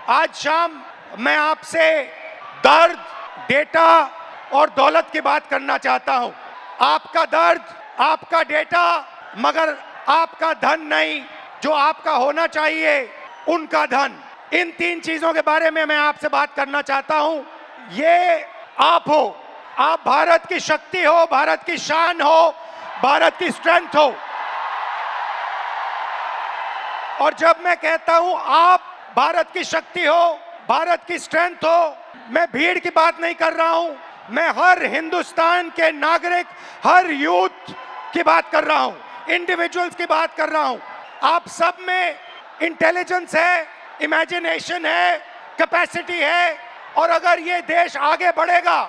आज शाम मैं आपसे दर्द, डेटा और दौलत की बात करना चाहता हूं। आपका दर्द, आपका डेटा, मगर आपका धन नहीं, जो आपका होना चाहिए उनका धन। इन तीन चीजों के बारे में मैं आपसे बात करना चाहता हूं। ये आप हो, आप भारत की शक्ति हो, भारत की शान हो, भारत की स्ट्रेंथ हो। और जब मैं कहता हूं आप भारत की शक्ति हो, भारत की स्ट्रेंथ हो, मैं भीड़ की बात नहीं कर रहा हूं, मैं हर हिंदुस्तान के नागरिक, हर यूथ की बात कर रहा हूं, इंडिविजुअल्स की बात कर रहा हूं। आप सब में इंटेलिजेंस है, इमेजिनेशन है, कैपेसिटी है, और अगर ये देश आगे बढ़ेगा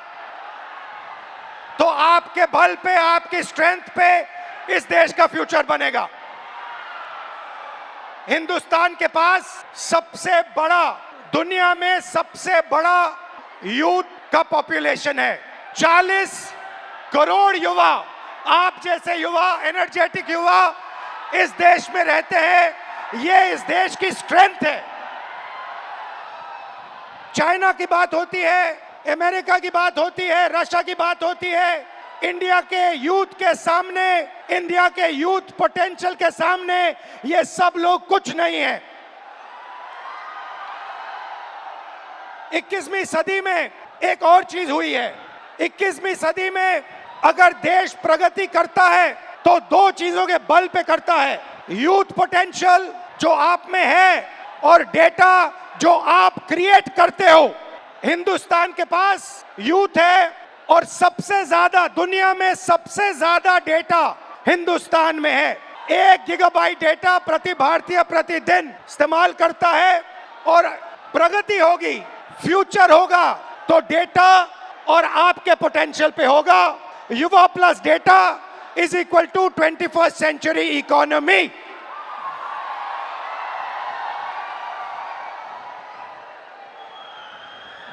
तो आपके बल पे, आपकी स्ट्रेंथ पे इस देश का फ्यूचर बनेगा। हिंदुस्तान के पास सबसे बड़ा, दुनिया में सबसे बड़ा यूथ का पॉपुलेशन है। 40 करोड़ युवा, आप जैसे युवा, एनर्जेटिक युवा इस देश में रहते हैं। ये इस देश की स्ट्रेंथ है। चाइना की बात होती है, अमेरिका की बात होती है, रशिया की बात होती है, इंडिया के यूथ के सामने, इंडिया के यूथ पोटेंशियल के सामने ये सब लोग कुछ नहीं है। 21वीं सदी में एक और चीज हुई है। 21वीं सदी में अगर देश प्रगति करता है तो दो चीजों के बल पे करता है, यूथ पोटेंशियल जो आप में है और डेटा जो आप क्रिएट करते हो। हिंदुस्तान के पास यूथ है और सबसे ज्यादा, दुनिया में सबसे ज्यादा डेटा हिंदुस्तान में है। 1 गीगाबाइट डेटा प्रति भारतीय प्रतिदिन इस्तेमाल करता है। और प्रगति होगी, फ्यूचर होगा तो डेटा और आपके पोटेंशियल पे होगा। युवा plus data is equal to 21st century economy.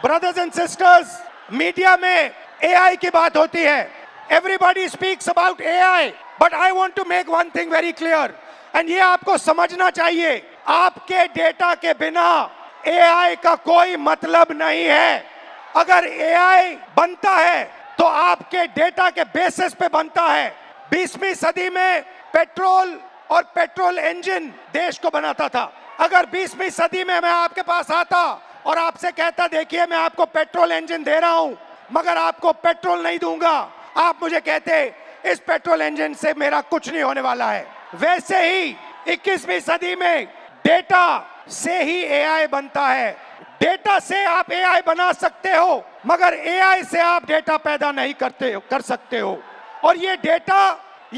Brothers and sisters, media में AI की बात होती है। Everybody speaks about AI, but I want to make one thing very clear, and ये आपको समझना चाहिए, आपके डेटा के बिना AI का कोई मतलब नहीं है। अगर AI बनता है तो आपके डेटा के बेसिस पे बनता है। 20वीं सदी में पेट्रोल और पेट्रोल इंजन देश को बनाता था। अगर 20वीं सदी में मैं आपके पास आता और आपसे कहता, देखिए मैं आपको पेट्रोल इंजन दे रहा हूं मगर आपको पेट्रोल नहीं दूंगा, आप मुझे कहते इस पेट्रोल इंजन से मेरा कुछ नहीं होने वाला है। वैसे ही 21वीं सदी में डेटा से ही AI बनता है। डेटा से आप AI बना सकते हो मगर AI से आप डेटा पैदा नहीं कर सकते हो। और ये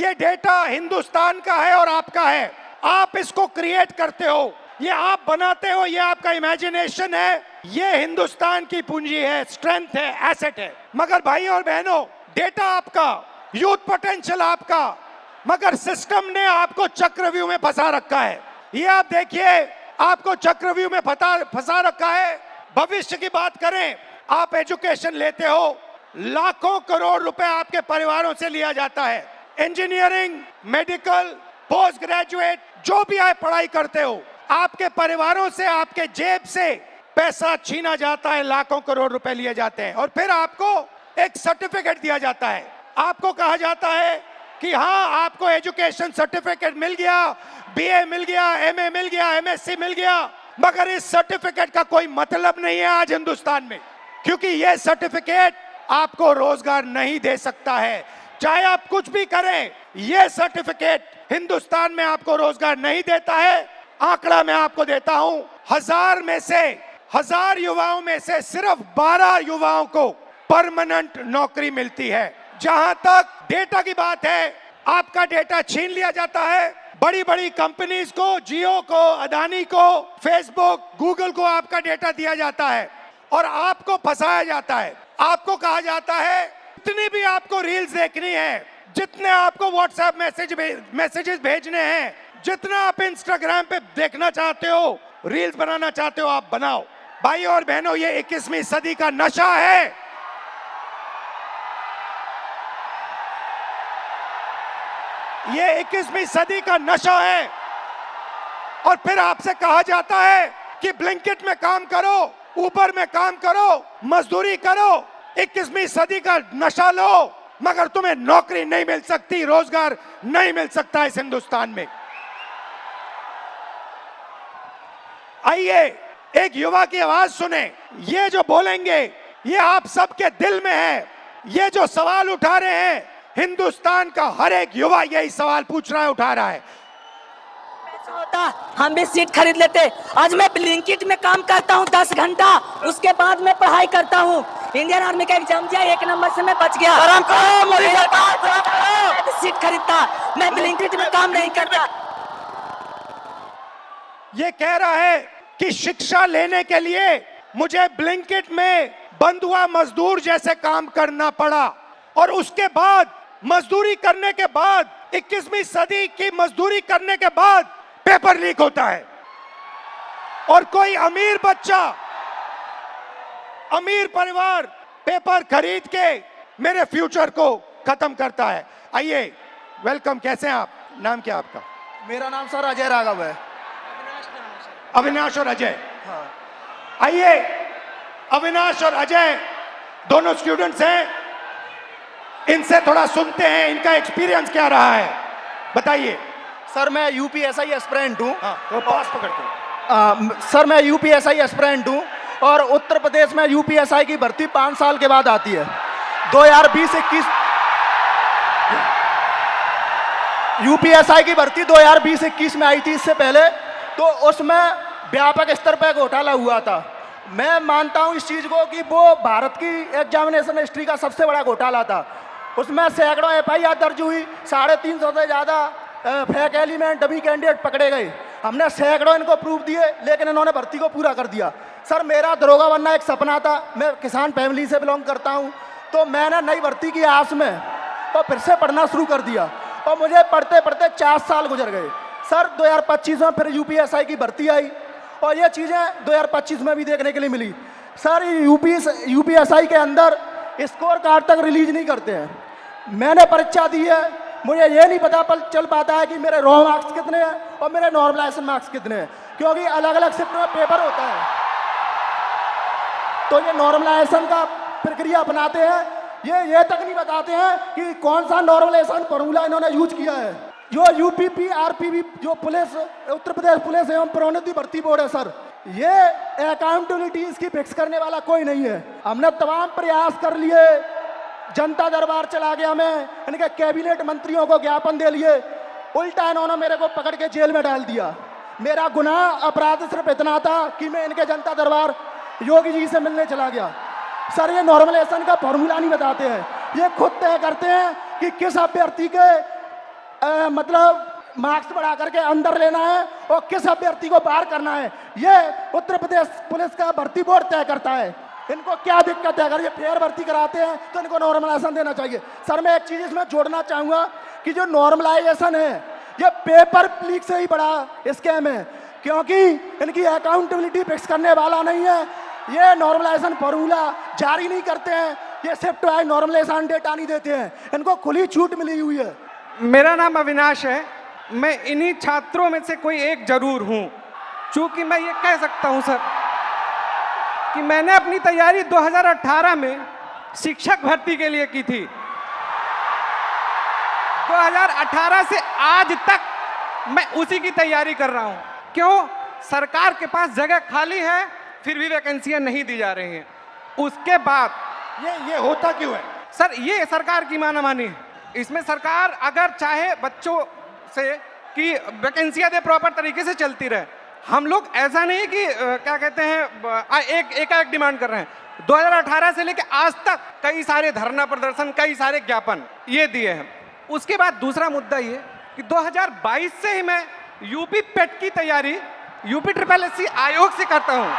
डेटा हिंदुस्तान का है और आपका है। आप इसको क्रिएट करते हो, ये आप बनाते हो, ये आपका इमेजिनेशन है, ये हिंदुस्तान की पूंजी है, स्ट्रेंथ है, एसेट है। मगर भाई और बहनों, डेटा आपका, यूथ पोटेंशियल आपका, मगर सिस्टम ने आपको चक्रव्यूह में फंसा रखा है। ये आप देखिए, आपको चक्रव्यूह में फंसा रखा है। भविष्य की बात करें, आप एजुकेशन लेते हो, लाखों करोड़ रुपए आपके परिवारों से लिया जाता है। इंजीनियरिंग, मेडिकल, पोस्ट ग्रेजुएट, जो भी आप पढ़ाई करते हो, आपके परिवारों से, आपके जेब से पैसा छीना जाता है, लाखों करोड़ रुपए लिए जाते हैं। और फिर आपको एक सर्टिफिकेट दिया जाता है। आपको कहा जाता है कि हाँ, आपको एजुकेशन सर्टिफिकेट मिल गया, BA मिल गया, MA मिल गया, MSc मिल गया। मगर इस सर्टिफिकेट का कोई मतलब नहीं है आज हिंदुस्तान में, क्योंकि यह सर्टिफिकेट आपको रोजगार नहीं दे सकता है। चाहे आप कुछ भी करें, यह सर्टिफिकेट हिंदुस्तान में आपको रोजगार नहीं देता है। आंकड़ा मैं आपको देता हूं, 1000 युवाओं में से सिर्फ 12 युवाओं को परमानेंट नौकरी मिलती है। जहां तक डेटा की बात है, आपका डेटा छीन लिया जाता है। बड़ी बड़ी कंपनीज को, जियो को, अदानी को, फेसबुक, गूगल को आपका डेटा दिया जाता है और आपको फंसाया जाता है। आपको कहा जाता है जितनी भी आपको रील्स देखनी है, जितने आपको व्हाट्सएप मैसेजेस भेजने हैं, जितना आप इंस्टाग्राम पे देखना चाहते हो, रील्स बनाना चाहते हो, आप बनाओ। भाई और बहनों, ये 21वीं सदी का नशा है। ये 21वीं सदी का नशा है। और फिर आपसे कहा जाता है कि ब्लिंकिट में काम करो, ऊबर में काम करो, मजदूरी करो, 21वीं सदी का नशा लो, मगर तुम्हें नौकरी नहीं मिल सकती, रोजगार नहीं मिल सकता इस हिंदुस्तान में। आइए एक युवा की आवाज सुने। ये जो बोलेंगे ये आप सबके दिल में है। ये जो सवाल उठा रहे हैं, हिंदुस्तान का हर एक युवा यही सवाल पूछ रहा है, उठा रहा है। होता हम भी सीट खरीद लेते। आज मैं ब्लिंकिट में काम करता हूँ 10 घंटा, उसके बाद मैं पढ़ाई करता हूँ। इंडियन आर्मी का एग्जाम दिया, 1 नंबर से मैं बच गया। सीट खरीदता, मैं ब्लिंकिट में काम नहीं करता। ये कह रहा है कि शिक्षा लेने के लिए मुझे ब्लिंकिट में बंधुआ मजदूर जैसे काम करना पड़ा, और उसके बाद मजदूरी करने के बाद 21वीं सदी की मजदूरी करने के बाद पेपर लीक होता है, और कोई अमीर बच्चा, अमीर परिवार पेपर खरीद के मेरे फ्यूचर को खत्म करता है। आइए, वेलकम। कैसे हैं आप? नाम क्या आपका? मेरा नाम सर अजय राघव है। अविनाश और अजय। हाँ। आइए, अविनाश और अजय दोनों स्टूडेंट्स हैं, इनसे थोड़ा सुनते हैं इनका एक्सपीरियंस क्या रहा है। बताइए। सर मैं यूपीएसआई एस्पिरेंट हूँ। तो पास पकड़ते। सर मैं यूपीएसआई एस्पिरेंट हूँ और उत्तर प्रदेश में यूपीएसआई की भर्ती 5 साल के बाद आती है। 2020-21 यूपीएसआई की भर्ती 2020-21 में आई थी। इससे पहले तो उसमें व्यापक स्तर पर घोटाला हुआ था। मैं मानता हूं इस चीज को कि वो भारत की एग्जामिनेशन हिस्ट्री का सबसे बड़ा घोटाला था। उसमें सैकड़ों एफआईआर दर्ज हुई, 350 से ज़्यादा फेक एलिमेंट, डमी कैंडिडेट पकड़े गए। हमने सैकड़ों इनको प्रूफ दिए, लेकिन इन्होंने भर्ती को पूरा कर दिया। सर मेरा दरोगा बनना एक सपना था। मैं किसान फैमिली से बिलोंग करता हूँ, तो मैंने नई भर्ती की आस में तो फिर से पढ़ना शुरू कर दिया, और मुझे पढ़ते पढ़ते 4 साल गुजर गए। सर 2025 में फिर यूपीएसआई की भर्ती आई, और ये चीज़ें 2025 में भी देखने के लिए मिली। सर यूपीएसआई के अंदर स्कोर कार्ड तक रिलीज नहीं करते हैं। मैंने परीक्षा दी है, मुझे ये नहीं पता चल पाता है कि मेरे रॉ मार्क्स कितने हैं और मेरे नॉर्मलाइजेशन मार्क्स कितने हैं, क्योंकि अलग अलग शिफ्ट में पेपर होता है। तो ये नॉर्मलाइजेशन का प्रक्रिया अपनाते हैं, ये तक नहीं बताते हैं कि कौन सा नॉर्मलाइजेशन फॉर्मूला इन्होंने यूज किया है। जो यूपीपी आरपीबी जो पुलिस, उत्तर प्रदेश पुलिस एवं प्रोन्नति भर्ती बोर्ड है सर, ये अकाउंटेबिलिटी इसकी फिक्स करने वाला कोई नहीं है। हमने तमाम प्रयास कर लिए, जनता दरबार चला गया, मैं इनके कैबिनेट मंत्रियों को ज्ञापन दे लिए, उल्टा इन्होंने मेरे को पकड़ के जेल में डाल दिया। मेरा गुनाह अपराध सिर्फ इतना था कि मैं इनके जनता दरबार योगी जी से मिलने चला गया। सर ये नॉर्मलाइजेशन का फॉर्मूला नहीं बताते हैं, ये खुद तय करते हैं कि किस अभ्यर्थी के मतलब मार्क्स बढ़ा करके अंदर लेना है और किस अभ्यर्थी को बाहर करना है। ये उत्तर प्रदेश पुलिस का भर्ती बोर्ड तय करता है। इनको क्या दिक्कत है? अगर ये फेयर भर्ती कराते हैं तो इनको नॉर्मलाइजेशन देना चाहिए। सर मैं एक चीज़ इसमें जोड़ना चाहूँगा कि जो नॉर्मलाइजेशन है ये पेपर लीक से ही बड़ा स्कैम है, क्योंकि इनकी अकाउंटेबिलिटी फिक्स करने वाला नहीं है। ये नॉर्मलाइजेशन फॉर्मूला जारी नहीं करते हैं, ये शिफ्ट वाइज नॉर्मलाइजेशन डेटा नहीं देते हैं, इनको खुली छूट मिली हुई है। मेरा नाम अविनाश है, मैं इन्हीं छात्रों में से कोई एक जरूर हूं। चूंकि मैं ये कह सकता हूं सर कि मैंने अपनी तैयारी 2018 में शिक्षक भर्ती के लिए की थी। 2018 से आज तक मैं उसी की तैयारी कर रहा हूं। क्यों? सरकार के पास जगह खाली है, फिर भी वैकेंसियां नहीं दी जा रही हैं। उसके बाद ये होता क्यों है सर? ये सरकार की मानामानी है। इसमें सरकार अगर चाहे बच्चों से कि वैकेंसियां दे, प्रॉपर तरीके से चलती रहे। हम लोग ऐसा नहीं कि क्या कहते हैं एक डिमांड कर रहे हैं। 2018 से लेकर आज तक कई सारे धरना प्रदर्शन, कई सारे ज्ञापन ये दिए हैं। उसके बाद दूसरा मुद्दा ये कि 2022 से ही मैं यूपी पेट की तैयारी यूपी SSS आयोग से करता हूं।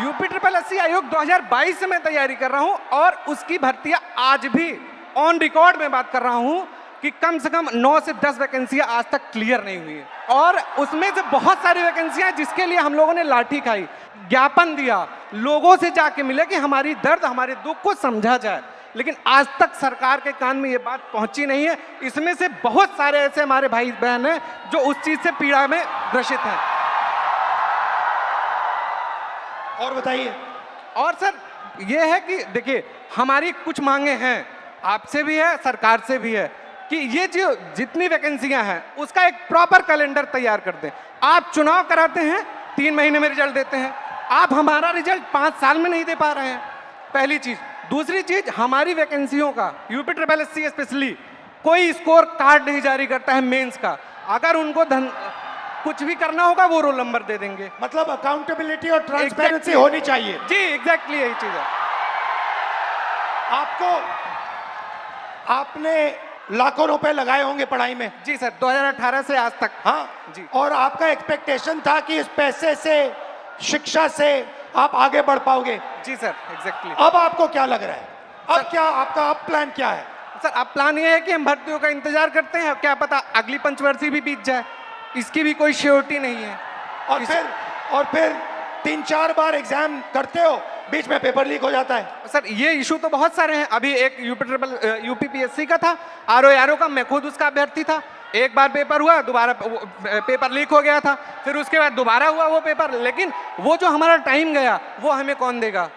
यूपी SSS आयोग 2022 से मैं तैयारी कर रहा हूं, और उसकी भर्तियां आज भी ऑन रिकॉर्ड में बात कर रहा हूं कि कम से कम 9 से 10 वैकेंसियां आज तक क्लियर नहीं हुई है, और उसमें से बहुत सारी वैकेंसियां जिसके लिए हम लोगों ने लाठी खाई, ज्ञापन दिया, लोगों से जाके मिले कि हमारी दर्द, हमारे दुख को समझा जाए, लेकिन आज तक सरकार के कान में ये बात पहुंची नहीं है। इसमें से बहुत सारे ऐसे हमारे भाई बहन हैं जो उस चीज से पीड़ा में ग्रसित हैं। और बताइए। और सर ये है कि देखिए हमारी कुछ मांगे हैं, आपसे भी है, सरकार से भी है, कि ये जो जितनी वैकेंसियां हैं उसका एक प्रॉपर कैलेंडर तैयार कर दें। आप चुनाव कराते हैं, 3 महीने में रिजल्ट देते हैं, आप हमारा रिजल्ट 5 साल में नहीं दे पा रहे हैं, पहली चीज। दूसरी चीज, हमारी वैकेंसियों का UPSSC स्पेशली कोई स्कोर कार्ड नहीं जारी करता है मेंस का। अगर उनको कुछ भी करना होगा वो रोल नंबर दे देंगे। मतलब अकाउंटेबिलिटी और ट्रांसपेरेंसी Exactly. होनी चाहिए। जी एग्जैक्टली यही चीज है। आपने लाखों रुपए लगाए होंगे पढ़ाई में। जी सर, 2018 से आज तक। हाँ जी। और आपका एक्सपेक्टेशन था कि इस पैसे से, शिक्षा से आप आगे बढ़ पाओगे। जी सर एग्जैक्टली। अब आपको क्या लग रहा है? अब क्या आपका अब प्लान क्या है? सर अब प्लान ये है कि हम भर्तियों का इंतजार करते हैं, क्या पता अगली पंचवर्षीय भी बीत जाए, इसकी भी कोई श्योरिटी नहीं है। और फिर 3-4 बार एग्जाम करते हो, बीच में पेपर लीक हो जाता है। सर ये इशू तो बहुत सारे हैं। अभी एक UPPSC का था, RO का, मैं खुद उसका अभ्यर्थी था। एक बार पेपर हुआ, दोबारा पेपर लीक हो गया था, फिर उसके बाद दोबारा हुआ वो पेपर। लेकिन वो जो हमारा टाइम गया वो हमें कौन देगा?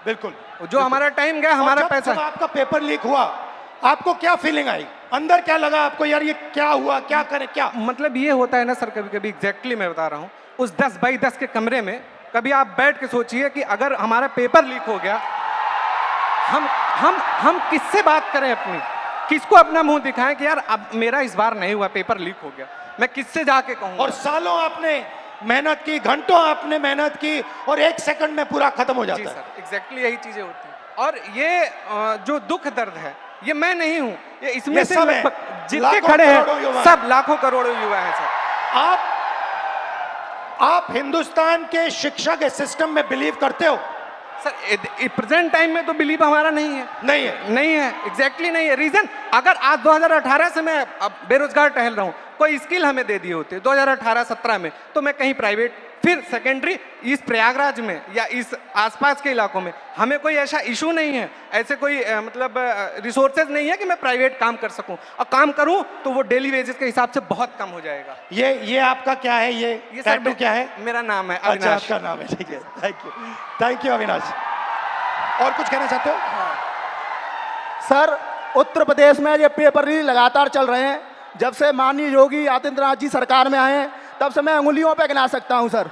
बिल्कुल, जो हमारा टाइम गया, हमारा पैसा। जब आपका पेपर लीक हुआ, आपको क्या फीलिंग आई? अंदर क्या लगा आपको, यार ये क्या हुआ, क्या करें, क्या? मतलब ये होता है ना सर, कभी कभी एग्जैक्टली मैं बता रहा हूँ, उस 10 बाई 10 के कमरे में कभी आप बैठ के सोचिए कि अगर हमारा पेपर लीक हो गया, हम किससे बात करें अपनी, किसको अपना मुंह दिखाएं कि यार अब मेरा इस बार नहीं हुआ, पेपर लीक हो गया, मैं किससे जाके कहूँ? और सालों आपने मेहनत की, घंटों आपने मेहनत की, और 1 सेकंड में पूरा खत्म हो जाता है। सर एग्जैक्टली यही चीजें होती हैं। और ये जो दुख दर्द है, ये मैं नहीं हूँ, ये इसमें से लगभग जितने खड़े हैं सब लाखों करोड़ों युवा हैं सर। आप हिंदुस्तान के शिक्षा के सिस्टम में बिलीव करते हो? सर प्रेजेंट टाइम में तो बिलीव हमारा नहीं है। नहीं है एग्जैक्टली नहीं है। रीजन, अगर आज 2018 से मैं अब बेरोजगार टहल रहा हूँ, कोई स्किल हमें दे दिए होते 2018-17 में, तो मैं कहीं प्राइवेट, फिर सेकेंडरी, इस प्रयागराज में या इस आसपास के इलाकों में हमें कोई ऐसा इशू नहीं है, ऐसे कोई मतलब रिसोर्सेज नहीं है कि मैं प्राइवेट काम कर सकूं, और काम करूं तो वो डेली वेजेस के हिसाब से बहुत कम हो जाएगा। ये आपका क्या है? ये टैटू क्या है? मेरा नाम है अच्छा, अविनाश। आपका नाम है, ठीक है। Thank you Avinash. और कुछ कहना चाहते हो? सर, उत्तर प्रदेश में ये पेपर लीक लगातार चल रहे हैं। जब से माननीय योगी आदित्यनाथ जी सरकार में आए हैं, तब से मैं उंगलियों पे गिना सकता हूं सर।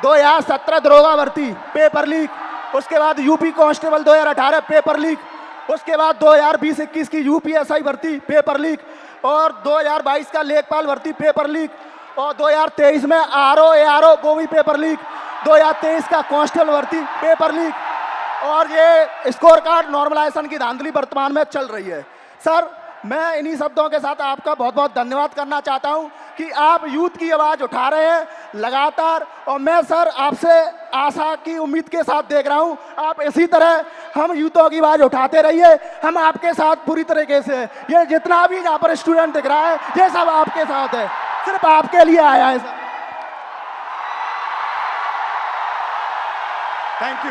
2017 दरोगा भर्ती पेपर लीक, उसके बाद यूपी कांस्टेबल 2018 पेपर लीक, उसके बाद 2020-21 की UPSI भर्ती पेपर लीक, और 2022 का लेखपाल भर्ती पेपर लीक, और 2023 में RO वो भी पेपर लीक, 2023 का कांस्टेबल भर्ती पेपर लीक, और ये स्कोर कार्ड नॉर्मलाइजेशन की धांधली वर्तमान में चल रही है। सर, मैं इन्हीं शब्दों के साथ आपका बहुत बहुत धन्यवाद करना चाहता हूं कि आप यूथ की आवाज़ उठा रहे हैं लगातार, और मैं सर आपसे आशा की उम्मीद के साथ देख रहा हूं, आप इसी तरह हम यूथों की आवाज़ उठाते रहिए। हम आपके साथ पूरी तरीके से, ये जितना भी यहाँ पर स्टूडेंट दिख रहा है, ये सब आपके साथ है, सिर्फ आपके लिए आया है सर। Thank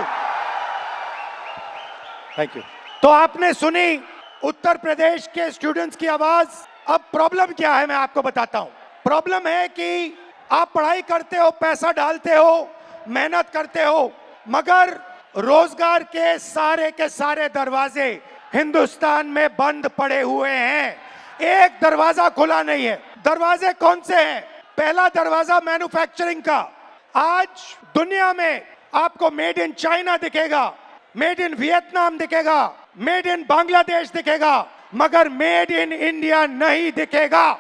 you. तो आपने सुनी उत्तर प्रदेश के स्टूडेंट्स की आवाज। अब प्रॉब्लम क्या है मैं आपको बताता हूं। प्रॉब्लम है कि आप पढ़ाई करते हो, पैसा डालते हो, मेहनत करते हो, मगर रोजगार के सारे दरवाजे हिंदुस्तान में बंद पड़े हुए हैं। एक दरवाजा खुला नहीं है। दरवाजे कौन से हैं? पहला दरवाजा मैन्युफैक्चरिंग का। आज दुनिया में आपको मेड इन चाइना दिखेगा, मेड इन वियतनाम दिखेगा, मेड इन बांग्लादेश दिखेगा, मगर मेड इन इंडिया नहीं दिखेगा।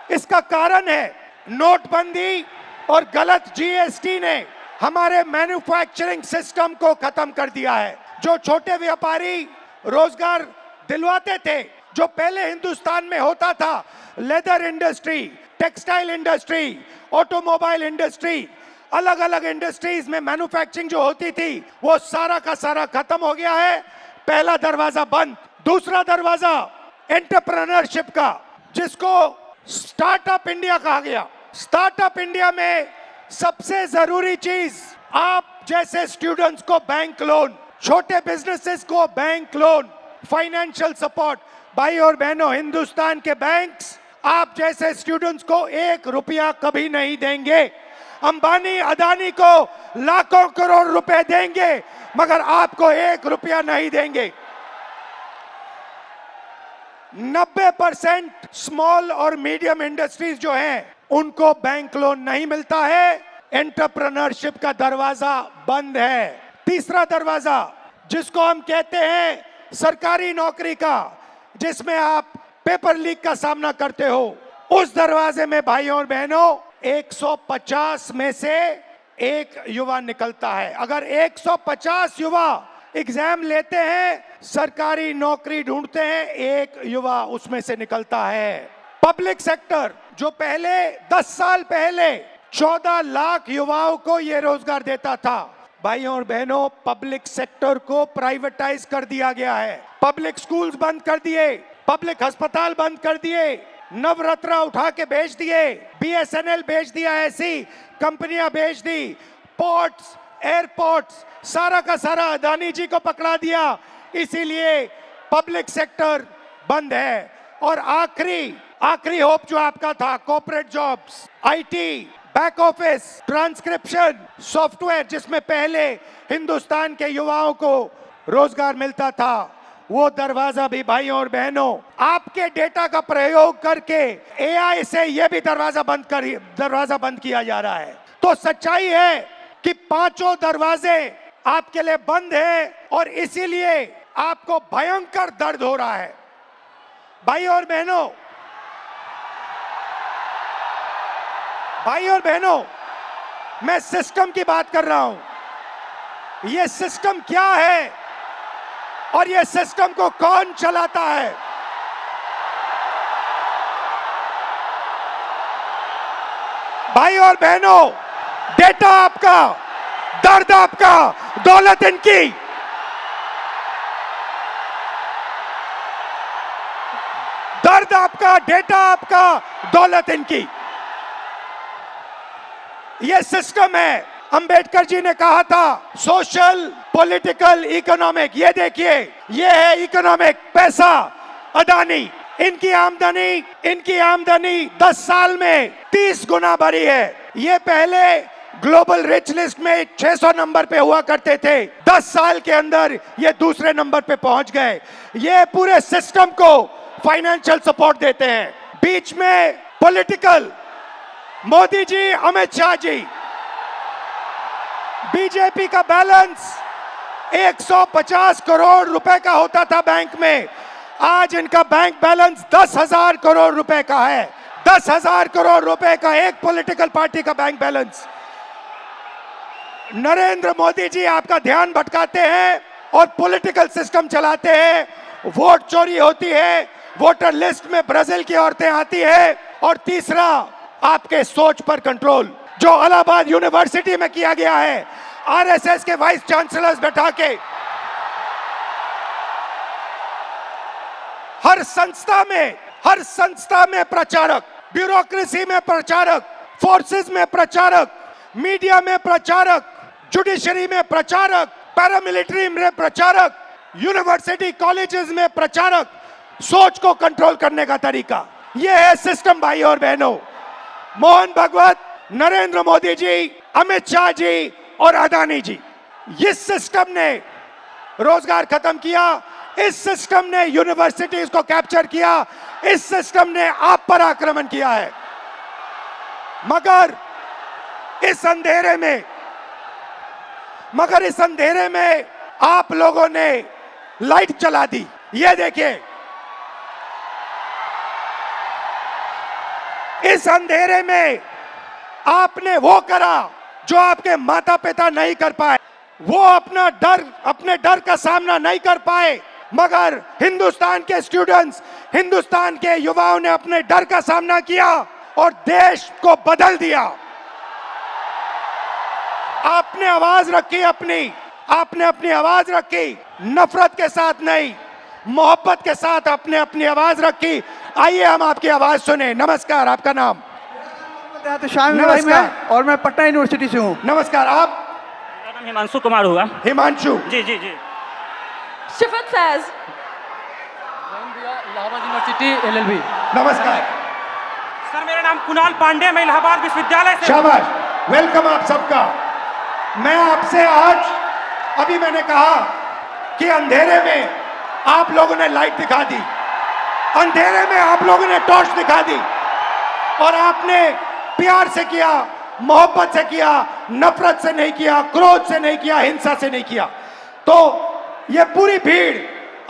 इसका कारण है नोटबंदी और गलत GST ने हमारे मैन्युफैक्चरिंग सिस्टम को खत्म कर दिया है। जो छोटे व्यापारी रोजगार दिलवाते थे, जो पहले हिंदुस्तान में होता था, leather industry, textile industry, automobile industry, अलग अलग इंडस्ट्रीज में मैन्युफैक्चरिंग जो होती थी, वो सारा का सारा खत्म हो गया है। पहला दरवाजा बंद। दूसरा दरवाजा एंटरप्रेन्योरशिप का, जिसको स्टार्टअप इंडिया कहा गया। स्टार्टअप इंडिया में सबसे जरूरी चीज, आप जैसे स्टूडेंट्स को बैंक लोन, छोटे बिजनेसेस को बैंक लोन, फाइनेंशियल सपोर्ट। भाई और बहनों, हिंदुस्तान के बैंक्स आप जैसे स्टूडेंट्स को 1 रुपया कभी नहीं देंगे। अंबानी अदानी को लाखों करोड़ रुपए देंगे मगर आपको 1 रुपया नहीं देंगे। 90% स्मॉल और मीडियम इंडस्ट्रीज जो हैं उनको बैंक लोन नहीं मिलता है। एंटरप्रेन्योरशिप का दरवाजा बंद है। तीसरा दरवाजा जिसको हम कहते हैं सरकारी नौकरी का, जिसमें आप पेपर लीक का सामना करते हो, उस दरवाजे में भाइयों और बहनों 150 में से एक युवा निकलता है। अगर 150 युवा एग्जाम लेते हैं, सरकारी नौकरी ढूंढते हैं, एक युवा उसमें से निकलता है। पब्लिक सेक्टर जो पहले 10 साल पहले 14 लाख युवाओं को यह रोजगार देता था, भाइयों और बहनों पब्लिक सेक्टर को प्राइवेटाइज कर दिया गया है। पब्लिक स्कूल्स बंद कर दिए, पब्लिक अस्पताल बंद कर दिए, नवरत्न उठा के बेच दिए, BSNL बेच दिया, ऐसी कंपनियां बेच दी, पोर्ट्स, एयरपोर्ट्स सारा का सारा अदानी जी को पकड़ा दिया। इसीलिए पब्लिक सेक्टर बंद है। और आखिरी होप जो आपका था, corporate jobs, IT, back office, transcription, software, जिसमें पहले हिंदुस्तान के युवाओं को रोजगार मिलता था, वो दरवाजा भी भाइयों और बहनों आपके डेटा का प्रयोग करके AI से यह भी दरवाजा बंद किया जा रहा है। तो सच्चाई है कि पांचों दरवाजे आपके लिए बंद हैं और इसीलिए आपको भयंकर दर्द हो रहा है। भाइयों और बहनों, मैं सिस्टम की बात कर रहा हूं। यह सिस्टम क्या है और यह सिस्टम को कौन चलाता है? भाइयों और बहनों, डेटा आपका, दर्द आपका, दौलत इनकी। दर्द आपका, डेटा आपका, दौलत इनकी। यह सिस्टम है। अंबेडकर जी ने कहा था सोशल, पॉलिटिकल, इकोनॉमिक। ये देखिए, ये है इकोनॉमिक, पैसा, अदानी। इनकी आमदनी 10 साल में 30 गुना बढ़ी है। ये पहले ग्लोबल रिच लिस्ट में 600 नंबर पे हुआ करते थे, 10 साल के अंदर ये दूसरे नंबर पे पहुंच गए। ये पूरे सिस्टम को फाइनेंशियल सपोर्ट देते हैं। बीच में पॉलिटिकल, मोदी जी, अमित शाह जी। बीजेपी का बैलेंस 150 करोड़ रुपए का होता था बैंक में, आज इनका बैंक बैलेंस 10,000 करोड़ रुपए का है। 10,000 करोड़ रुपए का एक पॉलिटिकल पार्टी का बैंक बैलेंस। नरेंद्र मोदी जी आपका ध्यान भटकाते हैं और पॉलिटिकल सिस्टम चलाते हैं। वोट चोरी होती है, वोटर लिस्ट में ब्राजील की औरतें आती है। और तीसरा, आपके सोच पर कंट्रोल, जो इलाहाबाद यूनिवर्सिटी में किया गया है, RSS के वाइस चांसलर्स बैठा के हर संस्था में प्रचारक, ब्यूरोक्रेसी में प्रचारक, फोर्सेस में प्रचारक, मीडिया में प्रचारक, जुडिशरी में प्रचारक, पैरामिलिट्री में प्रचारक, यूनिवर्सिटी कॉलेजेस में प्रचारक। सोच को कंट्रोल करने का तरीका यह है सिस्टम। भाई और बहनों, मोहन भगवत, नरेंद्र मोदी जी, अमित शाह जी और अदानी जी, इस सिस्टम ने रोजगार खत्म किया। इस सिस्टम ने यूनिवर्सिटीज को कैप्चर किया। इस सिस्टम ने आप पर आक्रमण किया है। मगर इस अंधेरे में आप लोगों ने लाइट जला दी। ये देखिए, इस अंधेरे में आपने वो करा जो आपके माता पिता नहीं कर पाए। वो अपने डर का सामना नहीं कर पाए, मगर हिंदुस्तान के स्टूडेंट्स, हिंदुस्तान के युवाओं ने अपने डर का सामना किया और देश को बदल दिया। आपने आवाज रखी आपने अपनी आवाज रखी, नफरत के साथ नहीं, मोहब्बत के साथ आपने अपनी आवाज रखी। आइए हम आपकी आवाज सुने। नमस्कार, आपका नाम? नमस्कार। और मैं पटना यूनिवर्सिटी से हूँ। नमस्कार। आप? मेरा नाम हिमांशु कुमार हुआ। हिमांशु जी जी जी। शिफत फैज, इलाहाबाद यूनिवर्सिटी LLB। नमस्कार। सर, मेरा नाम कुणाल पांडे, मैं इलाहाबाद विश्वविद्यालय से। शाबाश। वेलकम आप सबका। मैं आपसे आज, अभी मैंने कहा कि अंधेरे में आप लोगों ने लाइट दिखा दी, अंधेरे में आप लोगों ने टॉर्च दिखा दी, और आपने प्यार से किया, मोहब्बत से किया, नफरत से नहीं किया, क्रोध से नहीं किया, हिंसा से नहीं किया। तो ये पूरी भीड़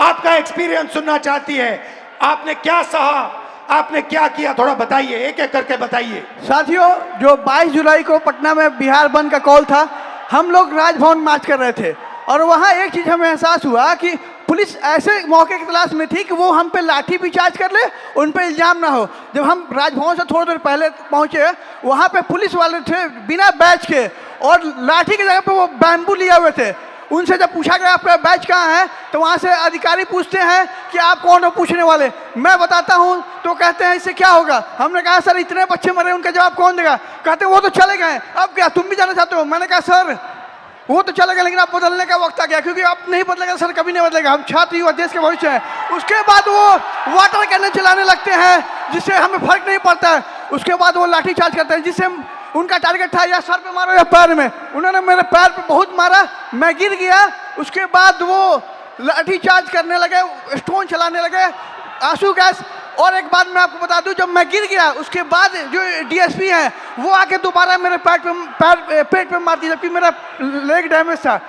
आपका एक्सपीरियंस सुनना चाहती है। आपने क्या सहा, आपने क्या किया, थोड़ा बताइए, एक एक करके बताइए। साथियों, जो 22 जुलाई को पटना में बिहार बंद का कॉल था, हम लोग राजभवन मार्च कर रहे थे और वहाँ एक चीज़ हमें एहसास हुआ कि पुलिस ऐसे मौके की तलाश में थी कि वो हम पे लाठी भी चार्ज कर ले, उन पे इल्ज़ाम ना हो। जब हम राजभवन से थोड़ी देर पहले पहुँचे, वहाँ पे पुलिस वाले थे बिना बैच के, और लाठी की जगह पे वो बैम्बू लिए हुए थे। उनसे जब पूछा गया आपका बैच कहाँ है, तो वहाँ से अधिकारी पूछते हैं कि आप कौन हो पूछने वाले। मैं बताता हूँ तो कहते हैं इससे क्या होगा। हमने कहा सर इतने बच्चे मरे, उनका जवाब कौन देगा। कहते वो तो चले गए, अब क्या तुम भी जाना चाहते हो। मैंने कहा सर वो तो चले गए, लेकिन अब बदलने का वक्त आ गया, क्योंकि अब नहीं बदलेगा सर, कभी नहीं बदलेगा। हम छात्र युवा देश के भविष्य हैं। उसके बाद वो वाटर कैनन चलाने लगते हैं, जिससे हमें फर्क नहीं पड़ता है। उसके बाद वो लाठी चार्ज करते हैं, जिससे उनका टारगेट था या सर पे मारो या पैर में। उन्होंने मेरे पैर पे बहुत मारा, मैं गिर गया। उसके बाद वो लाठी चार्ज करने लगे, स्टोन चलाने लगे, आंसू गैस। और एक बात मैं आपको बता दूं, जब मैं गिर गया उसके बाद जो डीएसपी हैं वो आके दोबारा मेरे पेट पे मारती, जबकि मेरा लेग डैमेज था।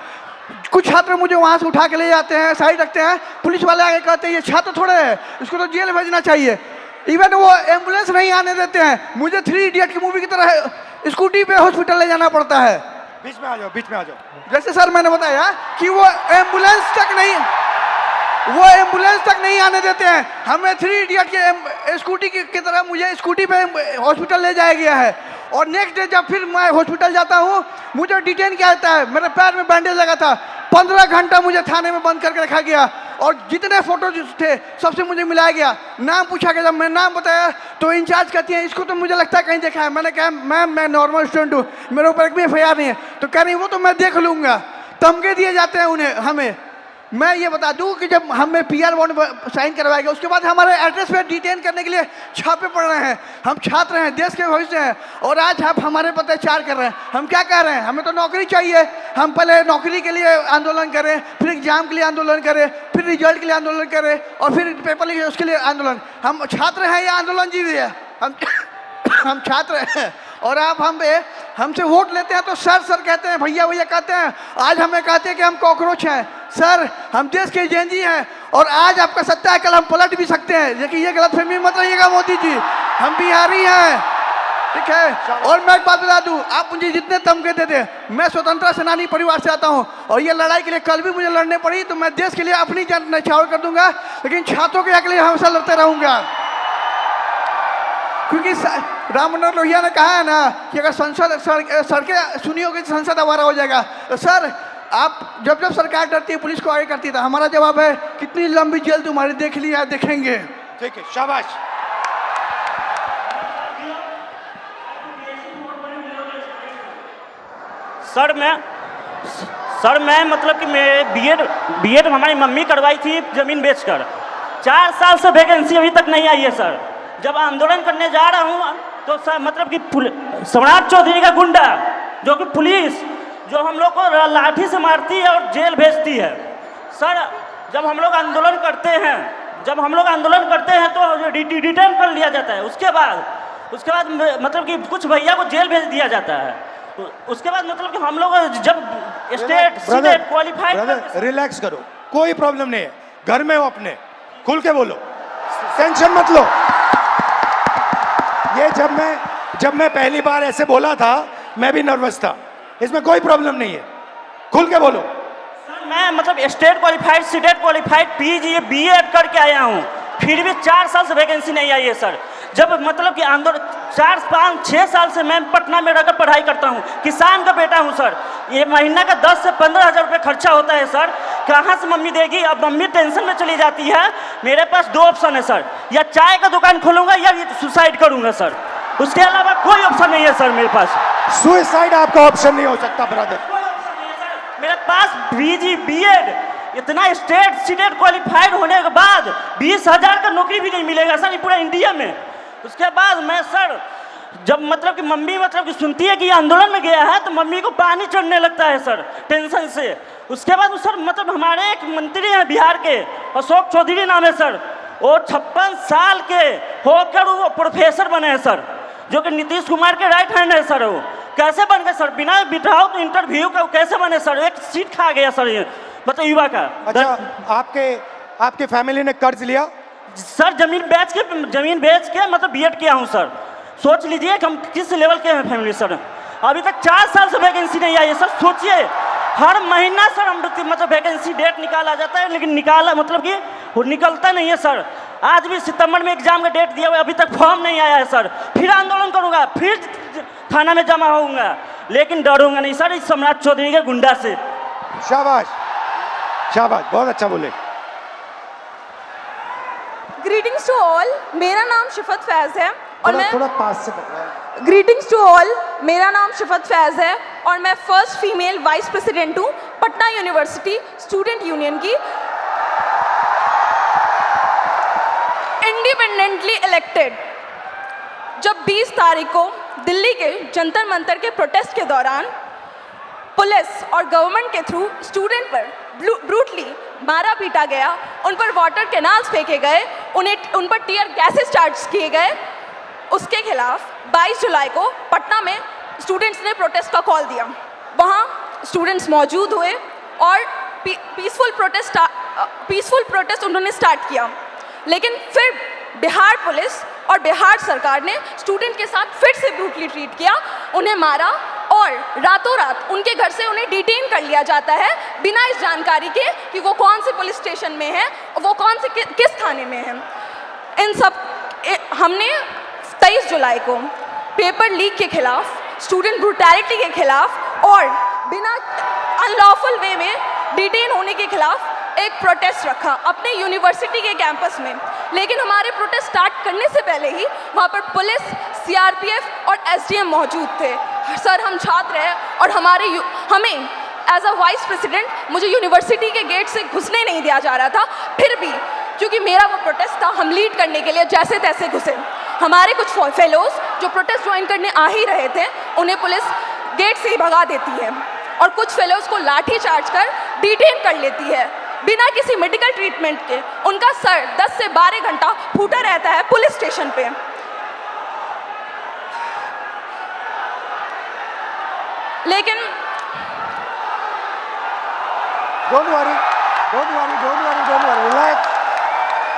कुछ छात्र मुझे वहाँ से उठा के ले जाते हैं, साइड रखते हैं। पुलिस वाले आके कहते हैं ये छात्र थोड़े हैं, इसको तो जेल भेजना चाहिए। इवन वो एम्बुलेंस नहीं आने देते हैं। मुझे 3 इडियट की मूवी की तरह स्कूटी पे हॉस्पिटल ले जाना पड़ता है। बीच में आ जाओ, बीच में आ जाओ। जैसे सर मैंने बताया कि वो एम्बुलेंस तक नहीं आने देते हैं। हमें 3 इडियट के स्कूटी की तरह मुझे स्कूटी पे हॉस्पिटल ले जाया गया है। और नेक्स्ट डे जब फिर मैं हॉस्पिटल जाता हूँ, मुझे डिटेन किया जाता है। मेरे पैर में बैंडेज लगा था, 15 घंटा मुझे थाने में बंद करके रखा गया, और जितने फोटो थे सबसे मुझे मिलाया गया। नाम पूछा गया, जब मैं नाम बताया तो इंचार्ज कहती है इसको तो मुझे लगता है कहीं देखा है। मैंने कहा मैम मैं नॉर्मल स्टूडेंट हूँ, मेरे ऊपर एक भी FIR नहीं है। तो कह रही वो तो मैं देख लूँगा। धमके दिए जाते हैं उन्हें हमें। मैं ये बता दूं कि जब हमें PR बॉन्ड साइन करवाएगा, उसके बाद हमारे एड्रेस पे डिटेन करने के लिए छापे पड़ रहे हैं। हम छात्र हैं, देश के भविष्य हैं, और आज आप हमारे पर अत्याचार कर रहे हैं। हम क्या कह रहे हैं, हमें तो नौकरी चाहिए। हम पहले नौकरी के लिए आंदोलन करें, फिर एग्जाम के लिए आंदोलन करें, फिर रिजल्ट के लिए आंदोलन करें, और फिर पेपर लिखे उसके लिए आंदोलन। हम छात्र हैं, ये आंदोलन जीवित है। हम छात्र हैं, और आप हमसे वोट लेते हैं तो सर सर कहते हैं, भैया भैया कहते हैं। आज हमें कहते हैं कि हम कॉकरोच हैं। सर हम देश के जेनजी हैं, और आज आपका सत्ता है, कल हम पलट भी सकते हैं। लेकिन ये गलतफहमी मत रहिएगा मोदी जी, हम बिहारी हैं, ठीक है। और मैं एक बात बता दूं, आप मुझे जितने धमके देते, मैं स्वतंत्रता सेनानी परिवार से आता हूं, और ये लड़ाई के लिए कल भी मुझे लड़ने पड़ी तो मैं देश के लिए अपनी जान न्यौछावर कर दूंगा, लेकिन छात्रों के हक के लिए हमेशा लड़ते रहूंगा। क्योंकि राम मनोहर लोहिया ने कहा है ना कि अगर सड़कें सुनी होगी तो संसद आवारा हो जाएगा। तो सर आप जब सरकार डरती है, पुलिस को आगे करती है, हमारा जवाब है कितनी लंबी जेल तुम्हारी देख लिया, देखेंगे। ठीक है, शाबाश। सर मैं मतलब कि मैं बीएड हमारी मम्मी करवाई थी ज़मीन बेचकर। 4 साल से वैकेंसी अभी तक नहीं आई है सर। जब आंदोलन करने जा रहा हूँ तो सर मतलब कि सम्राट चौधरी का गुंडा, जो कि पुलिस जो हम लोग को लाठी से मारती है और जेल भेजती है। सर जब हम लोग आंदोलन करते हैं तो डिटेन कर लिया जाता है। उसके बाद मतलब कि कुछ भैया को जेल भेज दिया जाता है। उसके बाद मतलब कि हम लोग जब स्टेट सीटेट क्वालिफाइड। रिलैक्स करो, कोई प्रॉब्लम नहीं है, घर में हो अपने, खुल के बोलो, टेंशन मत लो। ये जब मैं पहली बार ऐसे बोला था, मैं भी नर्वस था, इसमें कोई प्रॉब्लम नहीं है, खुल के बोलो। सर मैं मतलब state qualified, CTET qualified, PG BEd करके आया हूँ, फिर भी 4 साल से वैकेंसी नहीं आई है सर। जब मतलब कि आंदोलन 4, 5, 6 साल से मैं पटना में रहकर पढ़ाई करता हूँ, किसान का बेटा हूँ सर। ये महीना का 10 से 15 हज़ार रुपये खर्चा होता है सर, कहाँ से मम्मी देगी। अब मम्मी टेंशन में चली जाती है। मेरे पास 2 ऑप्शन है सर, या चाय का दुकान खोलूँगा या सुसाइड करूँगा सर, उसके अलावा कोई ऑप्शन नहीं है सर मेरे पास। सुसाइड आपका ऑप्शन नहीं हो सकता ब्रदर। मेरे पास PG BEd, इतना स्टेट सीटेट क्वालिफाइड होने के बाद 20,000 का नौकरी भी नहीं मिलेगा सर पूरा इंडिया में। उसके बाद मैं सर जब मतलब कि मम्मी मतलब कि सुनती है कि ये आंदोलन में गया है तो मम्मी को पानी चढ़ने लगता है सर, टेंशन से। उसके बाद सर मतलब हमारे एक मंत्री हैं बिहार के, अशोक चौधरी नाम है सर, वो 56 साल के होकर वो प्रोफेसर बने हैं सर, जो कि नीतीश कुमार के राइट हैंड है सर। वो कैसे बन गए सर, बिना बिठाओ तो इंटरव्यू का कैसे बने सर? एक सीट खा गया सर ये, मतलब युवा का। अच्छा, आपके फैमिली ने कर्ज लिया? सर जमीन बेच के मतलब बीएड किया हूँ सर। सोच लीजिए कि हम किस लेवल के हैं फैमिली सर। अभी तक 4 साल से वैकेंसी नहीं आई है सर। सोचिए हर महीना सर हम मतलब वैकेंसी डेट निकाला जाता है, लेकिन निकाला मतलब कि वो निकलता नहीं है सर। आज भी सितंबर में एग्जाम का डेट दिया हुआ है, अभी तक फॉर्म नहीं आया है सर। फिर आंदोलन करूंगा, फिर थाना में जमा होऊंगा, लेकिन डरूंगा नहीं सर इस सम्राट चौधरी के गुंडा से। शाबाश, शाबाश, बहुत अच्छा बोले। ग्रीटिंग्स टू ऑल, मेरा नाम शिफत फैज़ है और मैं थोड़ा पास से पकड़ा। ग्रीटिंग्स टू ऑल, मेरा नाम शिफत फैज़ है और मैं फर्स्ट फीमेल वाइस प्रेसिडेंट हूँ पटना यूनिवर्सिटी स्टूडेंट यूनियन की, इंडिपेंडेंटली इलेक्टेड। जब 20 तारीख को दिल्ली के जंतर मंतर के प्रोटेस्ट के दौरान पुलिस और गवर्नमेंट के थ्रू स्टूडेंट पर ब्रूटली मारा पीटा गया, उन पर वाटर कैनाल्स फेंके गए, उन पर टीयर गैसेस चार्ज किए गए, उसके खिलाफ 22 जुलाई को पटना में स्टूडेंट्स ने प्रोटेस्ट का कॉल दिया। वहाँ स्टूडेंट्स मौजूद हुए और पीसफुल प्रोटेस्ट उन्होंने स्टार्ट किया। लेकिन फिर बिहार पुलिस और बिहार सरकार ने स्टूडेंट के साथ फिर से ब्रूटली ट्रीट किया, उन्हें मारा और रातों रात उनके घर से उन्हें डिटेन कर लिया जाता है बिना इस जानकारी के कि वो कौन से पुलिस स्टेशन में है, वो कौन से किस थाने में है। इन सब हमने 23 जुलाई को पेपर लीक के खिलाफ, स्टूडेंट ब्रूटैलिटी के खिलाफ और बिना अनलॉफुल वे में डिटेन होने के खिलाफ एक प्रोटेस्ट रखा अपने यूनिवर्सिटी के कैंपस में। लेकिन हमारे प्रोटेस्ट स्टार्ट करने से पहले ही वहाँ पर पुलिस, सीआरपीएफ और एसडीएम मौजूद थे। सर हम छात्र हैं और हमें एज अ वाइस प्रेसिडेंट मुझे यूनिवर्सिटी के गेट से घुसने नहीं दिया जा रहा था। फिर भी क्योंकि मेरा वो प्रोटेस्ट था, हम लीड करने के लिए जैसे तैसे घुसे। हमारे कुछ फेलोज जो प्रोटेस्ट ज्वाइन करने आ ही रहे थे, उन्हें पुलिस गेट से ही भगा देती है और कुछ फेलोज को लाठी चार्ज कर डिटेन कर लेती है बिना किसी मेडिकल ट्रीटमेंट के। उनका सर 10 से 12 घंटा फूटा रहता है पुलिस स्टेशन पे। लेकिन डोंट वरी, रिलैक्स।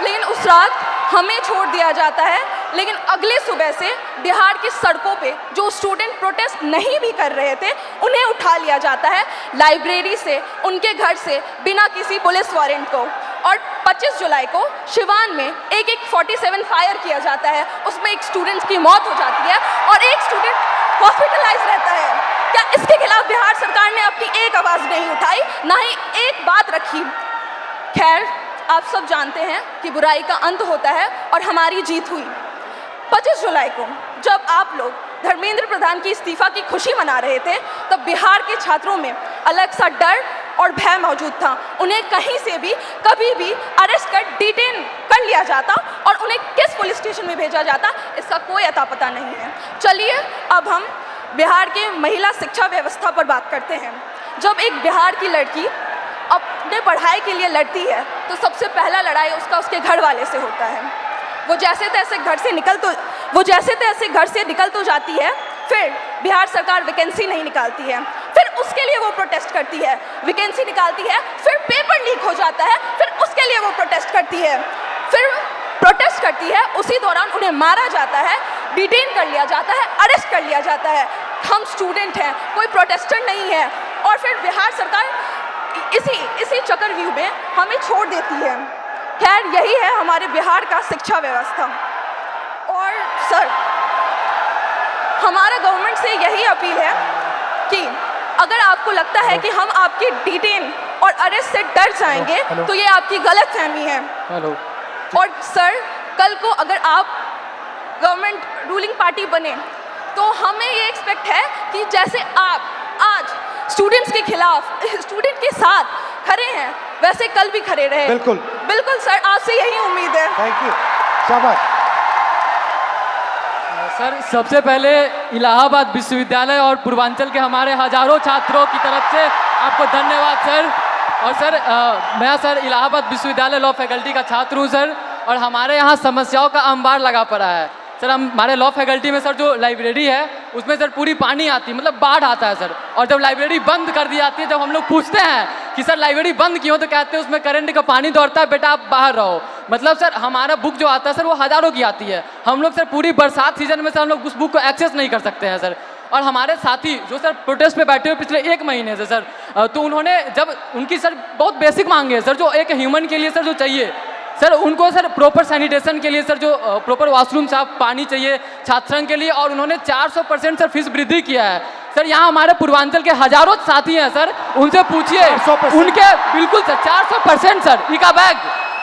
लेकिन उस रात हमें छोड़ दिया जाता है। लेकिन अगले सुबह से बिहार की सड़कों पे जो स्टूडेंट प्रोटेस्ट नहीं भी कर रहे थे उन्हें उठा लिया जाता है लाइब्रेरी से, उनके घर से, बिना किसी पुलिस वारंट को। और 25 जुलाई को शिवान में एक 47 फायर किया जाता है, उसमें एक स्टूडेंट की मौत हो जाती है और एक स्टूडेंट हॉस्पिटलाइज रहता है। क्या इसके खिलाफ बिहार सरकार ने अपनी एक आवाज़ नहीं उठाई, ना ही एक बात रखी? खैर, आप सब जानते हैं कि बुराई का अंत होता है और हमारी जीत हुई। 25 जुलाई को जब आप लोग धर्मेंद्र प्रधान की इस्तीफा की खुशी मना रहे थे, तब बिहार के छात्रों में अलग सा डर और भय मौजूद था। उन्हें कहीं से भी कभी भी अरेस्ट कर डिटेन कर लिया जाता और उन्हें किस पुलिस स्टेशन में भेजा जाता, इसका कोई अता पता नहीं है। चलिए अब हम बिहार के महिला शिक्षा व्यवस्था पर बात करते हैं। जब एक बिहार की लड़की अपने पढ़ाई के लिए लड़ती है तो सबसे पहला लड़ाई उसका उसके घर वाले से होता है। वो जैसे तैसे घर से निकल तो जाती है, फिर बिहार सरकार वैकेंसी नहीं निकालती है, फिर उसके लिए वो प्रोटेस्ट करती है, वैकेंसी निकालती है, फिर पेपर लीक हो जाता है, फिर उसके लिए वो प्रोटेस्ट करती है, फिर प्रोटेस्ट करती है, उसी दौरान उन्हें मारा जाता है, डिटेन कर लिया जाता है, अरेस्ट कर लिया जाता है। हम स्टूडेंट हैं, कोई प्रोटेस्टर नहीं है, और फिर बिहार सरकार इसी चक्रव्यूह में हमें छोड़ देती है। खैर, यही है हमारे बिहार का शिक्षा व्यवस्था। और सर, हमारा गवर्नमेंट से यही अपील है कि अगर आपको लगता है कि हम आपके डिटेन और अरेस्ट से डर जाएंगे तो ये आपकी गलतफहमी है। और सर, कल को अगर आप गवर्नमेंट रूलिंग पार्टी बने तो हमें ये एक्सपेक्ट है कि जैसे आप आज स्टूडेंट्स के खिलाफ, स्टूडेंट के साथ खड़े हैं, वैसे कल भी खड़े रहे। बिल्कुल बिल्कुल सर, आपसे यही उम्मीद है। थैंक यू, शाबाश। सर सबसे पहले इलाहाबाद विश्वविद्यालय और पूर्वांचल के हमारे हजारों छात्रों की तरफ से आपको धन्यवाद सर। और सर मैं सर इलाहाबाद विश्वविद्यालय लॉ फैकल्टी का छात्र हूँ सर, और हमारे यहाँ समस्याओं का अंबार लगा पड़ा है सर। हमारे लॉ फैकल्टी में सर जो लाइब्रेरी है उसमें सर पूरी पानी आती है, मतलब बाढ़ आता है सर। और जब लाइब्रेरी बंद कर दी जाती है, जब हम लोग पूछते हैं कि सर लाइब्रेरी बंद क्यों, तो कहते हैं उसमें करंट का पानी दौड़ता है, बेटा आप बाहर रहो। मतलब सर हमारा बुक जो आता है सर वो हज़ारों की आती है, हम लोग सर पूरी बरसात सीजन में सर हम लोग उस बुक को एक्सेस नहीं कर सकते हैं सर। और हमारे साथी जो सर प्रोटेस्ट पे बैठे हुए पिछले 1 महीने से सर, तो उन्होंने जब उनकी सर बहुत बेसिक मांगे है सर जो एक ह्यूमन के लिए सर जो चाहिए सर, उनको सर प्रॉपर सैनिटेशन के लिए सर जो प्रॉपर वॉशरूम साफ पानी चाहिए छात्र संघ के लिए, और उन्होंने 400% सर फीस वृद्धि किया है सर। यहाँ हमारे पूर्वांचल के हजारों साथी हैं सर, उनसे पूछिए उनके बिल्कुल सर 400% सर इका बैग,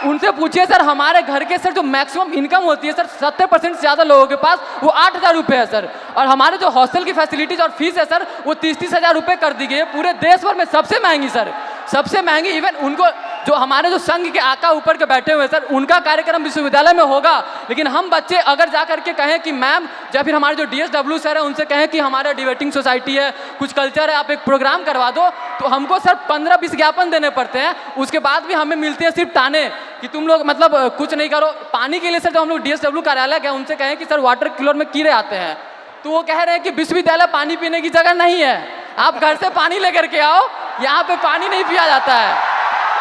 उनसे पूछिए सर हमारे घर के सर जो मैक्सिमम इनकम होती है सर 70% से ज़्यादा लोगों के पास वो 8,000 रुपये है सर। और हमारे जो हॉस्टल की फैसिलिटीज और फीस है सर वो 30-30 हज़ार रुपये कर दी गई है, पूरे देश भर में सबसे महंगी सर, सबसे महंगी। इवन उनको जो हमारे जो संघ के आका ऊपर के बैठे हुए सर, उनका कार्यक्रम विश्वविद्यालय में होगा, लेकिन हम बच्चे अगर जा करके कहें कि मैम, या फिर हमारे जो DSW सर है उनसे कहें कि हमारा डिबेटिंग सोसाइटी है, कुछ कल्चर है, आप एक प्रोग्राम करवा दो, तो हमको सर 15-20 ज्ञापन देने पड़ते हैं। उसके बाद भी हमें मिलते हैं सिर्फ ताने कि तुम लोग मतलब कुछ नहीं करो। पानी के लिए सर जो हम लोग DSW कार्यालय गए उनसे कहें कि सर वाटर कूलर में कीड़े आते हैं, तो वो कह रहे हैं कि विश्वविद्यालय पानी पीने की जगह नहीं है, आप घर से पानी लेकर के आओ, यहाँ पे पानी नहीं पिया जाता है,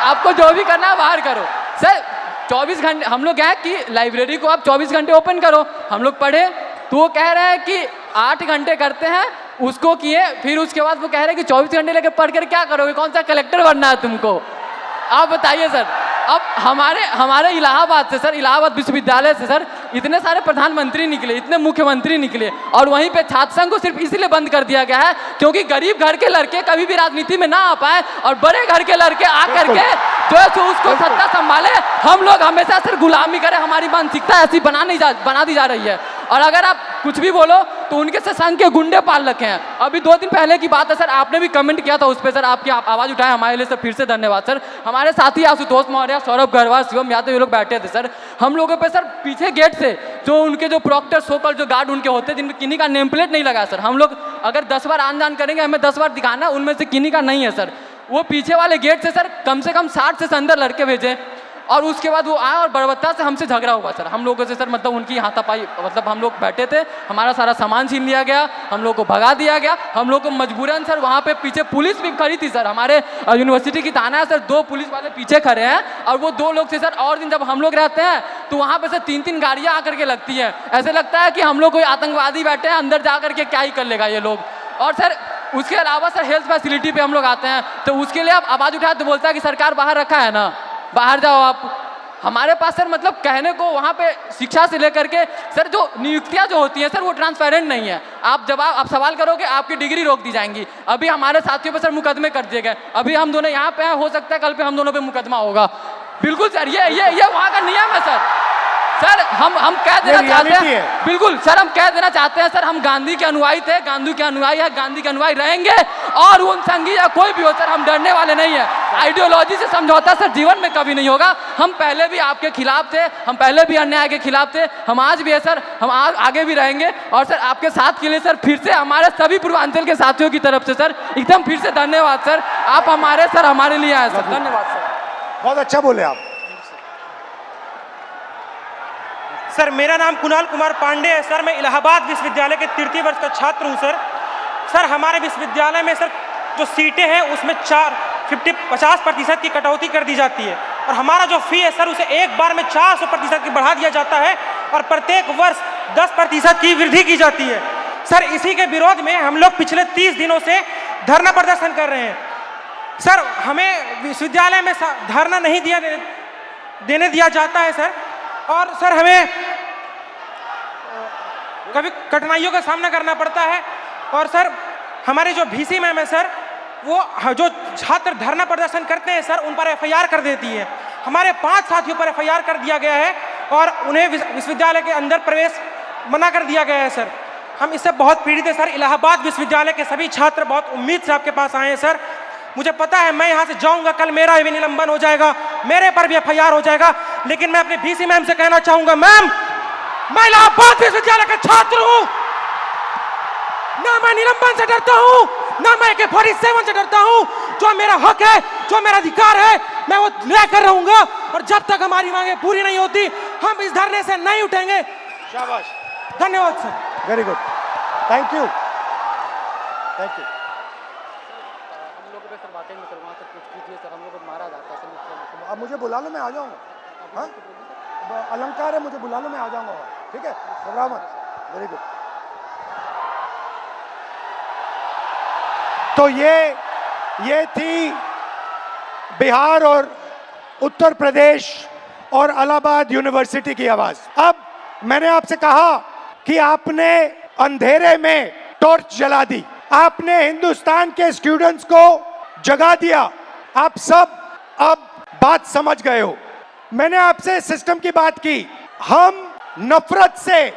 आपको जो भी करना है बाहर करो। सर 24 घंटे हम लोग हैं कि लाइब्रेरी को आप 24 घंटे ओपन करो, हम लोग पढ़े, तो वो कह रहे हैं कि 8 घंटे करते हैं, उसको किए, फिर उसके बाद वो कह रहे हैं कि 24 घंटे लेकर पढ़ कर क्या करोगे, कौन सा कलेक्टर बनना है तुमको, आप बताइए सर। अब हमारे इलाहाबाद से सर, इलाहाबाद विश्वविद्यालय से सर इतने सारे प्रधानमंत्री निकले, इतने मुख्यमंत्री निकले, और वहीं पे छात्र संघ को सिर्फ इसलिए बंद कर दिया गया है क्योंकि गरीब घर के लड़के कभी भी राजनीति में ना आ पाए, और बड़े घर के लड़के आकर के जो है सो उसको सत्ता संभाले, हम लोग हमेशा सर गुलामी करें, हमारी मानसिकता ऐसी बना दी जा रही है। और अगर आप कुछ भी बोलो तो उनके से संघ के गुंडे पाल रखे हैं। अभी 2 दिन पहले की बात है सर, आपने भी कमेंट किया था उस पर सर, आपकी आवाज़ उठाए हमारे लिए सर, फिर से धन्यवाद सर। हमारे साथी आशुतोष मौर्य, सौरभ गरवाल, शिवम यादव, ये लोग बैठे थे सर, हम लोगों पे सर पीछे गेट से जो उनके जो प्रॉक्टर सोकल जो गार्ड उनके होते हैं जिनमें किन्हीं का नेम प्लेट नहीं लगा सर, हम लोग अगर 10 बार आन जान करेंगे हमें 10 बार दिखाना, उनमें से किन्हीं का नहीं है सर। वो पीछे वाले गेट से सर कम से कम 60 से अंदर लड़के भेजे, और उसके बाद वो आए और बर्बरता से हमसे झगड़ा हुआ सर, हम लोगों से सर, मतलब उनकी हाथापाई, मतलब हम लोग बैठे थे, हमारा सारा सामान छीन लिया गया, हम लोग को भगा दिया गया, हम लोग को मजबूरन सर वहाँ पे पीछे पुलिस भी खड़ी थी सर, हमारे यूनिवर्सिटी की थाना है सर, 2 पुलिस वाले पीछे खड़े हैं, और वो 2 लोग थे सर। और दिन जब हम लोग रहते हैं तो वहाँ पे सर 3-3 गाड़ियाँ आकर के लगती है, ऐसे लगता है कि हम लोग कोई आतंकवादी बैठे हैं, अंदर जा करके क्या ही कर लेगा ये लोग। और सर उसके अलावा सर हेल्थ फैसिलिटी पे हम लोग आते हैं तो उसके लिए आप आवाज़ उठाए तो बोलता है कि सरकार बाहर रखा है ना, बाहर जाओ आप। हमारे पास सर मतलब कहने को वहाँ पे शिक्षा से लेकर के सर जो नियुक्तियाँ जो होती हैं सर वो ट्रांसपेरेंट नहीं है, आप सवाल करोगे आपकी डिग्री रोक दी जाएंगी। अभी हमारे साथियों पे सर मुकदमे कर दिए गए, अभी हम दोनों यहाँ पे हैं, हो सकता है कल पे हम दोनों पे मुकदमा होगा। बिल्कुल सर, ये वहाँ का नियम है सर हम कह देना चाहते हैं, बिल्कुल सर हम कह देना चाहते हैं सर, हम गांधी के अनुयायी थे, गांधी के अनुयायी है, गांधी के अनुयायी रहेंगे, और उन संघी या कोई भी हो सर हम डरने वाले नहीं है। आइडियोलॉजी से समझौता सर जीवन में कभी नहीं होगा। हम पहले भी आपके खिलाफ थे, हम पहले भी अन्याय के खिलाफ थे, हम आज भी है सर, हम आगे भी रहेंगे। और सर आपके साथ के लिए सर फिर से हमारे सभी पूर्वांचल के साथियों की तरफ से सर एकदम फिर से धन्यवाद सर, आप हमारे लिए आए सर, धन्यवाद सर। बहुत अच्छा बोले आप। सर मेरा नाम कुणाल कुमार पांडे है सर, मैं इलाहाबाद विश्वविद्यालय के 3य वर्ष का छात्र हूं सर। हमारे विश्वविद्यालय में सर जो सीटें हैं उसमें 50% की कटौती कर दी जाती है, और हमारा जो फी है सर उसे एक बार में 400% की बढ़ा दिया जाता है, और प्रत्येक वर्ष 10% की वृद्धि की जाती है। सर इसी के विरोध में हम लोग पिछले 30 दिनों से धरना प्रदर्शन कर रहे हैं सर। हमें विश्वविद्यालय में धरना नहीं देने दिया जाता है सर, और सर हमें कभी कठिनाइयों का सामना करना पड़ता है। और सर हमारे जो VC मैम है सर, वो जो छात्र धरना प्रदर्शन करते हैं सर उन पर FIR कर देती है। हमारे 5 साथियों पर FIR कर दिया गया है, और उन्हें विश्वविद्यालय के अंदर प्रवेश मना कर दिया गया है सर। हम इससे बहुत पीड़ित हैं सर। इलाहाबाद विश्वविद्यालय के सभी छात्र बहुत उम्मीद से आपके पास आए हैं सर। मुझे पता है मैं यहाँ से जाऊँगा, कल मेरा भी निलंबन हो जाएगा, मेरे पर भी FIR हो जाएगा, लेकिन मैं अपने VC मैम से कहना चाहूँगा, मैम मैं इलाहाबाद विश्वविद्यालय का छात्र हूं। ना मैं निलंबन से डरता हूं, ना मैं AK-47 से डरता हूं। जो मेरा हक है, जो मेरा अधिकार है, मैं वो लेकर रहूंगा। और जब तक हमारी मांगे पूरी नहीं होती, हम इस धरने से नहीं उठेंगे। शाबाश, धन्यवाद sir. Very good, thank you, thank you. अब मुझे बुला लो, मैं आ जाऊंगा। हाँ, अलंकार है, मुझे बुला लो, मैं आ जाऊंगा। ठीक है, घबराओ मत। Very good. तो ये थी बिहार और उत्तर प्रदेश और इलाहाबाद यूनिवर्सिटी की आवाज। अब मैंने आपसे कहा कि आपने अंधेरे में टॉर्च जला दी, आपने हिंदुस्तान के स्टूडेंट्स को जगा दिया। आप सब अब बात समझ गए हो। मैंने आपसे सिस्टम की बात की। हम नफरत से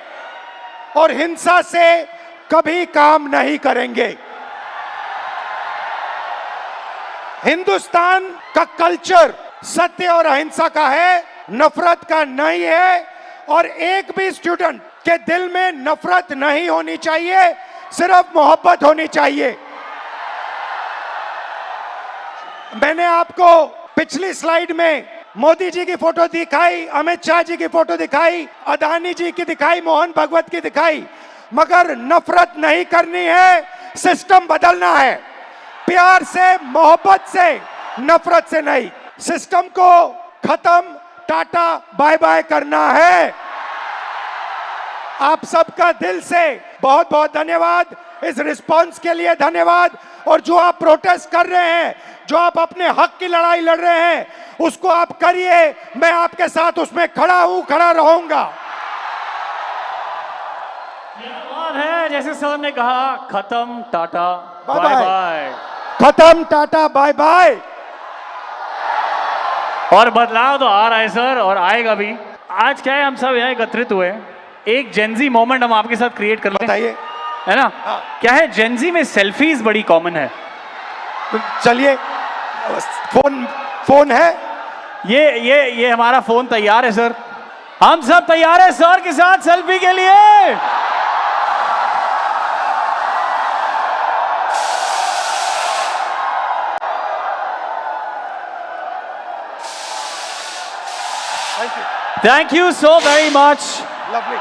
और हिंसा से कभी काम नहीं करेंगे। हिंदुस्तान का कल्चर सत्य और अहिंसा का है, नफरत का नहीं है। और एक भी स्टूडेंट के दिल में नफरत नहीं होनी चाहिए, सिर्फ मोहब्बत होनी चाहिए। मैंने आपको पिछली स्लाइड में मोदी जी की फोटो दिखाई, अमित शाह जी की फोटो दिखाई, अदानी जी की दिखाई, मोहन भगवत की दिखाई, मगर नफरत नहीं करनी है, सिस्टम बदलना है। प्यार से, मोहब्बत से, नफरत से नहीं। सिस्टम को खत्म, टाटा बाय बाय करना है। आप सबका दिल से बहुत बहुत धन्यवाद, इस रिस्पांस के लिए धन्यवाद। और जो आप प्रोटेस्ट कर रहे हैं, जो आप अपने हक की लड़ाई लड़ रहे हैं, उसको आप करिए। मैं आपके साथ उसमें खड़ा हूं, खड़ा रहूंगा। है जैसे सर ने कहा, खत्म tata bye bye bye. Bye, खत्म टाटा बाय बाय। और बदलाव तो आ रहा है सर, और आएगा भी। आज क्या है, हम सब यहाँ एकत्रित हुए, एक जेंजी मोमेंट हम आपके साथ क्रिएट कर लें, बताइए, है ना? हाँ। क्या है, जेंजी में सेल्फीज बड़ी कॉमन है। तो चलिए, फोन है, ये हमारा फोन तैयार है सर। हम सब तैयार है सर के साथ सेल्फी के लिए। Thank you, thank you so very much. Lovely.